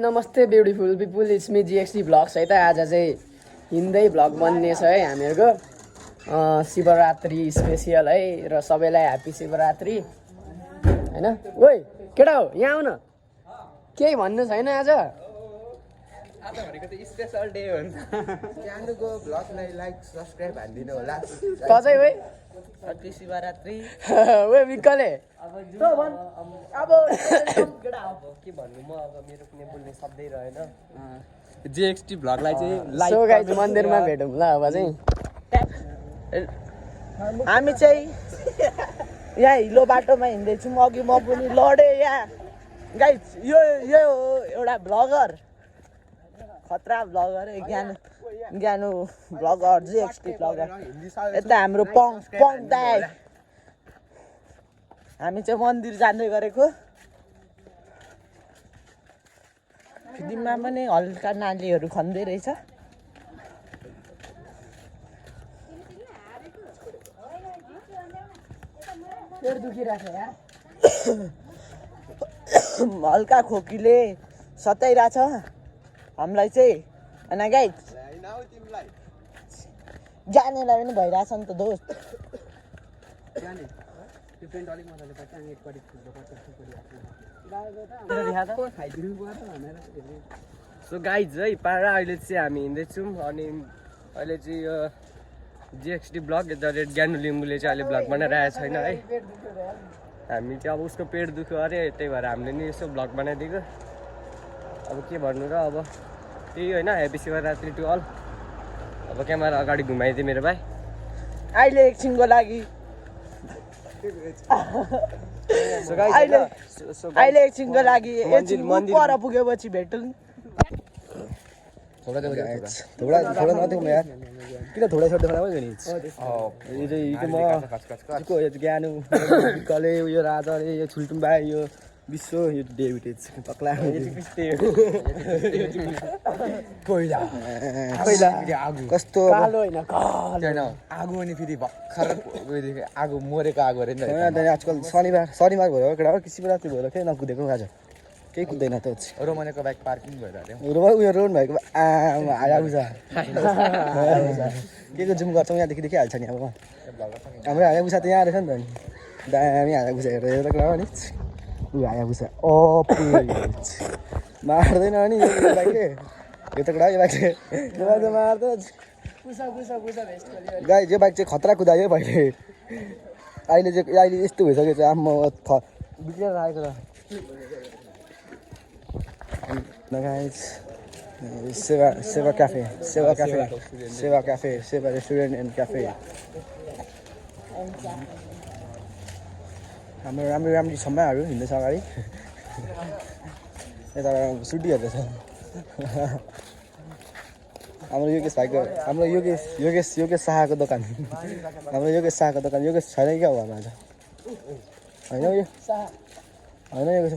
नमस्ते beautiful people, it's me GXT vlogs है त। आज चाहिँ हिँड्दै भ्लग बन्ने छ है हामीहरूको शिवरात्रि स्पेसियल है। र सबैलाई ह्याप्पी शिवरात्रि हैन। ओइ केटा हो, यहाँ आउ न। केही भन्नु छैन आज? आज भनेको त स्पेशल डे हो नि त। च्यानलको भ्लगलाई लाइक सब्स्क्राइब हानिदिनु होला। त चाहिँ ओइ ह्याप्पी शिवरात्रि। ओइ विक्कले अब के भन्नु म, अब मेरो कुनै बोल्ने शब्दै रहेन। जेएक्सटी भ्लगलाई चाहिँ लाइक सो गाइज मन्दिरमा भेटौँ ल अब चाहिँ। हामी चाहिँ यहाँ हिलो बाटोमा हिँड्दैछौँ। अघि म पनि लडेँ यहाँ। गाइज यो एउटा भ्लगर, खतरा भ्लगर ज्ञानु भ्लगर, जिएक्सटी भ्लगर। यता हाम्रो पङ दाइ। हामी चाहिँ मन्दिर जाँदै गरेको। फिल्ममा पनि हल्का नालीहरू खन्दै रहेछ। पेट दुखिरहेको यार। हल्का खोकीले सताइरहेछ हामीलाई चाहिँ। होइन गाइज, जानेलाई पनि भइरहेछ नि त दोस्त। सो गाइज है पारा अहिले चाहिँ हामी हिँड्दैछौँ। अनि अहिले चाहिँ यो जिएक्सटी भ्लग यता रेड ज्ञानु लिम्बूले चाहिँ अहिले भ्लग बनाइरहेको छैन है। हामी चाहिँ अब उसको पेट दुख्यो अरे, त्यही भएर हामीले नि यसो भ्लग बनाइदिएको। अब के भन्नु र, अब त्यही होइन। Happy Shivratri to all. अब क्यामेरा अगाडि घुमाइदिए मेरो भाइ। अहिले एकछिनको लागि अहिले एकछिनको लागि पर पुगेपछि भेटौँ। थोड़ा नदेखौँ यार, किन थोड़ा छोड्दै खराब भयो नि। यो चाहिँ को यो ज्ञानु कले, यो राजा रे, यो छुल्टुम्बा, यो विश्व, यो डेभिड पक्ला कोइला कस्तो कालो होइन कालो आगो अनि फेरि भर्खर उयोदेखि आगो मरेको आगो अरे नि त। आजकल शनिबार भयो केटा हो, शिवरात्रि भयो के नकुदेको आज केही कुद्दैन त। रोमानेको बाइक पार्किङ भइरहेको उयो रोन भएको हायाबुसा के को जुम गर्छौँ यहाँदेखि देखिहाल्छ नि। अब हाम्रो हायाबुसा त यहाँ रहेछ नि त। नि दामी हायाबुसा हेरेर हो नि। ऊ हायाबुसा मार्दैन नि यो बाइकले। यो त कडा यो बाइकले मार्दैन। गाई यो बाइक चाहिँ खतरा कुदायो भाइले। अहिले यस्तो भइसक्यो चाहिँ आम्मा बिग्रेर आएको त। Guys, Seva Cafe, Seva Restaurant and Cafe. हाम्रो राम्रो छम्माहरू हिँड्दैछ अगाडि। यता सुटिहरू छ। हाम्रो योगेश भाइको, हाम्रो योगेश शाहको दोकान। हाम्रो योगेश शाहको दोकान। योगेश छैन क्या हो घरमा आज? होइन यो होइन योगेश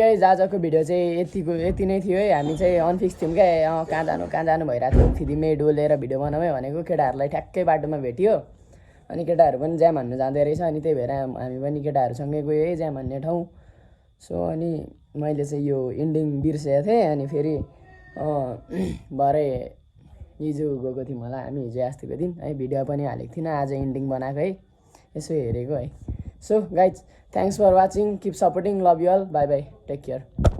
गाइज आजको भिडियो चाहिँ यति नै थियो है। हामी चाहिँ अनफिक्स थियौँ क्या, कहाँ जानु भइरहेको थियो। फिदिमै डोलेर भिडियो बनाउँ भनेको, केटाहरूलाई ठ्याक्कै बाटोमा भेटियो अनि केटाहरू पनि ज्याम हान्नु जाँदै रहेछ। अनि त्यही भएर हामी पनि केटाहरूसँगै गयो है ज्याम हान्ने ठाउँ। सो अनि मैले चाहिँ यो इन्डिङ बिर्सेको थिएँ। अनि फेरि भरे हिजो गएको थियौँ होला हामी, हिजो अस्तिको दिन है। भिडियो पनि हालेको थिइनँ, आज इन्डिङ बनाएको है, यसो हेरेको है। So guys thanks for watching, keep supporting, love you all, bye bye, take care.